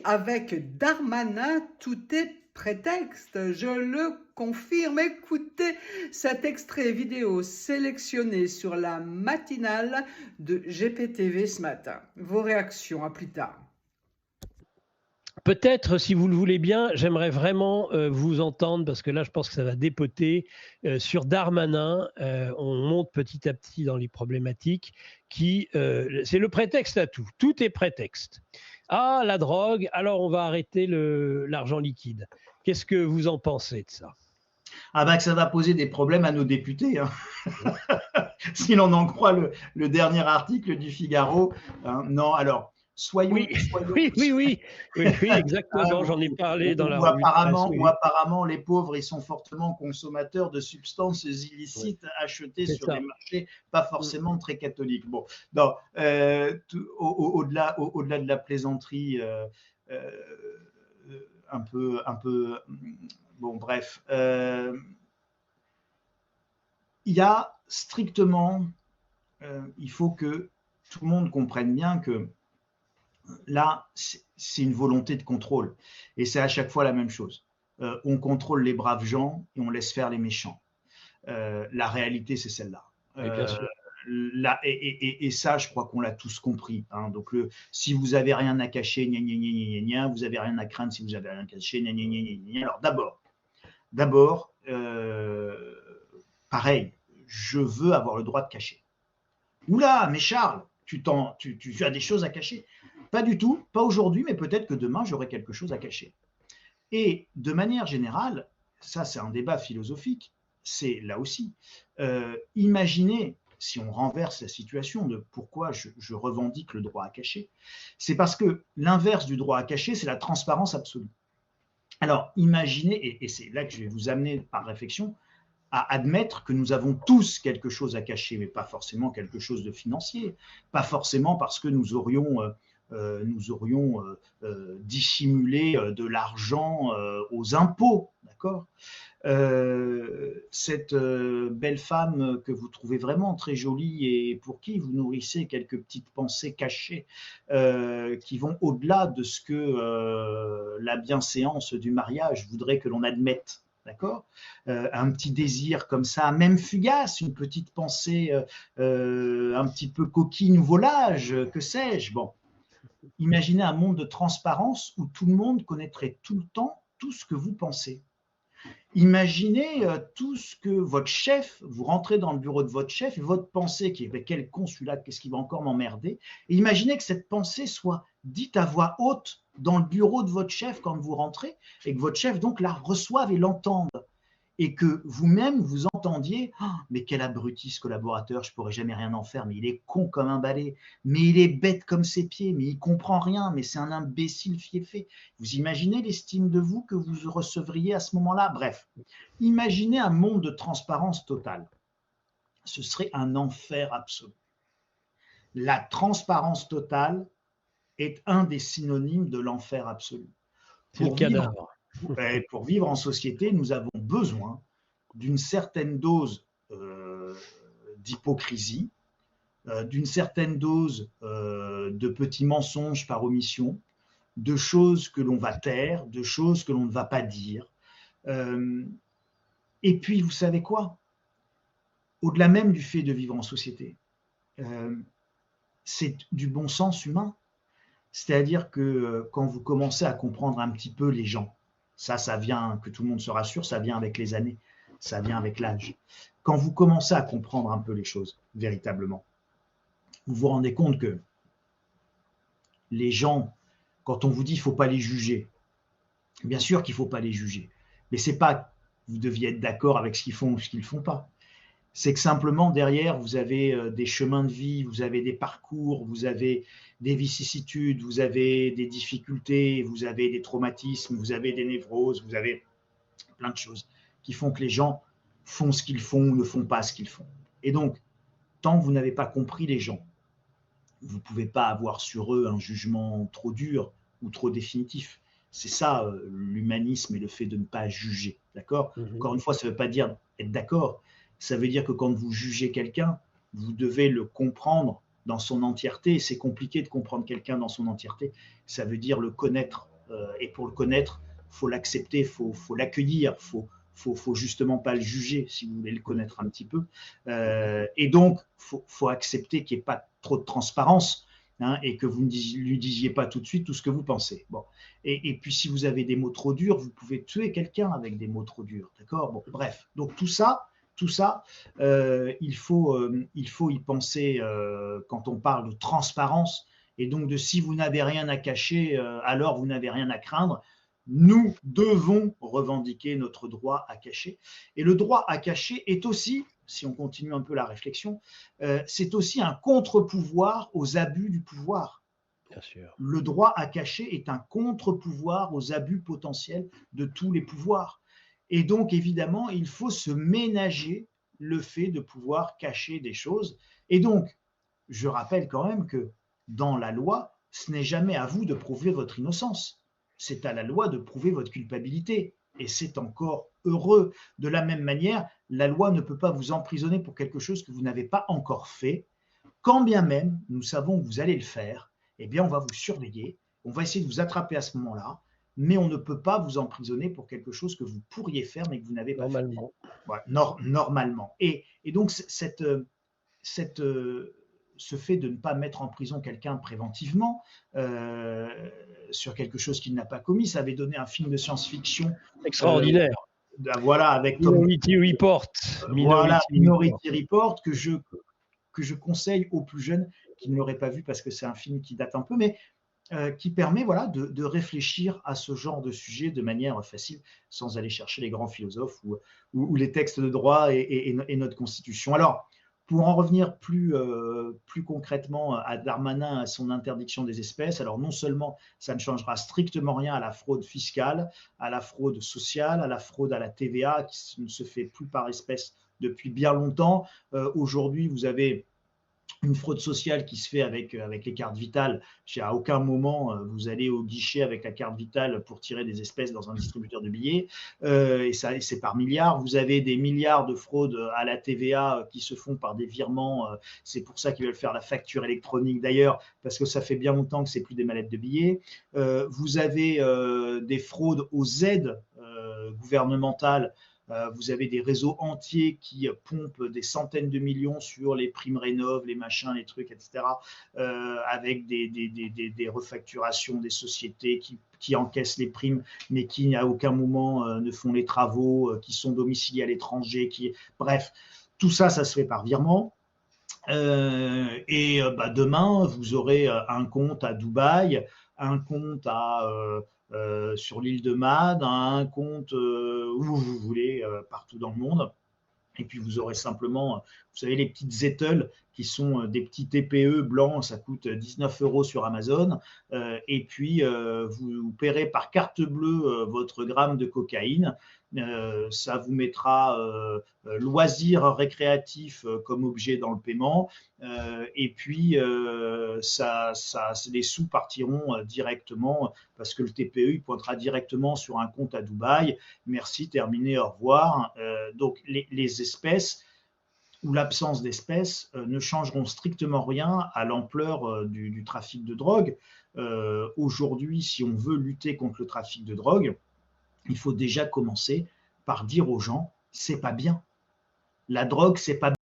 avec Darmanin, tout est prétexte, je le confirme. Écoutez cet extrait vidéo sélectionné sur la matinale de GPTV ce matin. Vos réactions, à plus tard. Peut-être, si vous le voulez bien, j'aimerais vraiment vous entendre, parce que là, je pense que ça va dépoter, sur Darmanin. On monte petit à petit dans les problématiques c'est le prétexte à tout. Tout est prétexte. Ah, la drogue, alors on va arrêter l'argent liquide. Qu'est-ce que vous en pensez de ça? Ah bah que ça va poser des problèmes à nos députés, hein. Mmh. Si l'on en croit le dernier article du Figaro. Hein. Non, alors, Oui, oui, exactement, j'en ai parlé dans la revue de presse. Ou apparemment les pauvres, ils sont fortement consommateurs de substances illicites achetées C'est sur ça. des marchés pas forcément très catholiques. Bon, non, au-delà de la plaisanterie, un peu, bon, bref, il y a strictement, il faut que tout le monde comprenne bien que là, c'est une volonté de contrôle. Et c'est à chaque fois la même chose. On contrôle les braves gens et on laisse faire les méchants. La réalité, c'est celle-là. Oui, bien sûr. Là, et ça, je crois qu'on l'a tous compris. Hein. Donc, si vous avez rien à cacher, gna, gna, gna, gna, gna, vous avez rien à craindre si vous avez rien à cacher, gna, gna, gna, gna, gna. Alors, d'abord, pareil, je veux avoir le droit de cacher. Oula, mais Charles, tu as des choses à cacher. Pas du tout, pas aujourd'hui, mais peut-être que demain, j'aurai quelque chose à cacher. Et de manière générale, ça c'est un débat philosophique, c'est là aussi, imaginez, si on renverse la situation de pourquoi je revendique le droit à cacher, c'est parce que l'inverse du droit à cacher, c'est la transparence absolue. Alors imaginez, et c'est là que je vais vous amener par réflexion, à admettre que nous avons tous quelque chose à cacher, mais pas forcément quelque chose de financier, pas forcément parce que nous aurions dissimulé de l'argent aux impôts, d'accord. Cette belle femme que vous trouvez vraiment très jolie et pour qui vous nourrissez quelques petites pensées cachées qui vont au-delà de ce que la bienséance du mariage voudrait que l'on admette. D'accord, un petit désir comme ça, même fugace, une petite pensée un petit peu coquine ou volage, que sais-je. Bon, imaginez un monde de transparence où tout le monde connaîtrait tout le temps tout ce que vous pensez. Imaginez tout ce que votre chef, vous rentrez dans le bureau de votre chef et votre pensée qui est ben, quel con celui-là, qu'est-ce qui va encore m'emmerder. Et imaginez que cette pensée soit dite à voix haute dans le bureau de votre chef quand vous rentrez et que votre chef donc la reçoive et l'entende. Et que vous-même vous entendiez oh, mais quel abruti ce collaborateur, je pourrais jamais rien en faire, mais il est con comme un balai, mais il est bête comme ses pieds, mais il comprend rien, mais c'est un imbécile fiefé. Vous imaginez l'estime de vous que vous recevriez à ce moment-là? Bref, imaginez un monde de transparence totale. Ce serait un enfer absolu. La transparence totale est un des synonymes de l'enfer absolu. C'est le cadavre. Pour vivre en société, nous avons besoin d'une certaine dose d'hypocrisie, d'une certaine dose de petits mensonges par omission, de choses que l'on va taire, de choses que l'on ne va pas dire. Et puis, vous savez quoi? Au-delà même du fait de vivre en société, c'est du bon sens humain. C'est-à-dire que quand vous commencez à comprendre un petit peu les gens, ça vient, que tout le monde se rassure, ça vient avec les années, ça vient avec l'âge. Quand vous commencez à comprendre un peu les choses, véritablement, vous vous rendez compte que les gens, quand on vous dit qu'il ne faut pas les juger, bien sûr qu'il ne faut pas les juger, mais ce n'est pas que vous deviez être d'accord avec ce qu'ils font ou ce qu'ils ne font pas. C'est que simplement derrière, vous avez des chemins de vie, vous avez des parcours, vous avez des vicissitudes, vous avez des difficultés, vous avez des traumatismes, vous avez des névroses, vous avez plein de choses qui font que les gens font ce qu'ils font ou ne font pas ce qu'ils font. Et donc, tant que vous n'avez pas compris les gens, vous ne pouvez pas avoir sur eux un jugement trop dur ou trop définitif. C'est ça, l'humanisme et le fait de ne pas juger, d'accord ? Encore une fois, ça ne veut pas dire être d'accord. Ça veut dire que quand vous jugez quelqu'un, vous devez le comprendre dans son entièreté. C'est compliqué de comprendre quelqu'un dans son entièreté. Ça veut dire le connaître et pour le connaître, faut l'accepter, faut l'accueillir, faut justement pas le juger si vous voulez le connaître un petit peu. Et donc, faut accepter qu'il n'y ait pas trop de transparence, hein, et que vous ne lui disiez pas tout de suite tout ce que vous pensez. Bon. Et puis, si vous avez des mots trop durs, vous pouvez tuer quelqu'un avec des mots trop durs. D'accord? Bon, bref. Donc, tout ça, il faut y penser quand on parle de transparence. Et donc, de si vous n'avez rien à cacher, alors vous n'avez rien à craindre. Nous devons revendiquer notre droit à cacher. Et le droit à cacher est aussi, si on continue un peu la réflexion, c'est aussi un contre-pouvoir aux abus du pouvoir. Bien sûr. Le droit à cacher est un contre-pouvoir aux abus potentiels de tous les pouvoirs. Et donc, évidemment, il faut se ménager le fait de pouvoir cacher des choses. Et donc, je rappelle quand même que dans la loi, ce n'est jamais à vous de prouver votre innocence. C'est à la loi de prouver votre culpabilité. Et c'est encore heureux. De la même manière, la loi ne peut pas vous emprisonner pour quelque chose que vous n'avez pas encore fait. Quand bien même nous savons que vous allez le faire, eh bien, on va vous surveiller, on va essayer de vous attraper à ce moment-là, mais on ne peut pas vous emprisonner pour quelque chose que vous pourriez faire, mais que vous n'avez pas fait. Voilà, normalement. Et donc, ce fait de ne pas mettre en prison quelqu'un préventivement sur quelque chose qu'il n'a pas commis, ça avait donné un film de science-fiction extraordinaire. Voilà, avec Minority Report. Minority Report, que je conseille aux plus jeunes qui ne l'auraient pas vu parce que c'est un film qui date un peu, mais qui permet de réfléchir à ce genre de sujet de manière facile, sans aller chercher les grands philosophes ou les textes de droit et notre Constitution. Alors, pour en revenir plus concrètement à Darmanin, à son interdiction des espèces, alors non seulement ça ne changera strictement rien à la fraude fiscale, à la fraude sociale, à la fraude à la TVA, qui ne se fait plus par espèce depuis bien longtemps. Aujourd'hui, vous avez une fraude sociale qui se fait avec les cartes vitales. À aucun moment, vous allez au guichet avec la carte vitale pour tirer des espèces dans un distributeur de billets. Et c'est par milliards. Vous avez des milliards de fraudes à la TVA qui se font par des virements. C'est pour ça qu'ils veulent faire la facture électronique d'ailleurs, parce que ça fait bien longtemps que c'est plus des mallettes de billets. Vous avez des fraudes aux aides gouvernementales. Vous avez des réseaux entiers qui pompent des centaines de millions sur les primes rénov, les machins, les trucs, etc. Avec des refacturations des sociétés qui encaissent les primes, mais qui à aucun moment ne font les travaux, qui sont domiciliés à l'étranger. Bref, tout ça, ça se fait par virement. Demain, vous aurez un compte à Dubaï, un compte sur l'île de Man, un compte où vous voulez, partout dans le monde. Et puis vous aurez simplement, vous savez, les petites Zettel qui sont des petits TPE blancs, ça coûte 19 € sur Amazon. Et puis vous paierez par carte bleue votre gramme de cocaïne. Ça vous mettra loisir récréatif comme objet dans le paiement. Et puis les sous partiront directement parce que le TPE il pointera directement sur un compte à Dubaï. Merci, terminé, au revoir. Donc les espèces ou l'absence d'espèces ne changeront strictement rien à l'ampleur du trafic de drogue. Aujourd'hui, si on veut lutter contre le trafic de drogue, il faut déjà commencer par dire aux gens, c'est pas bien. La drogue, c'est pas bien.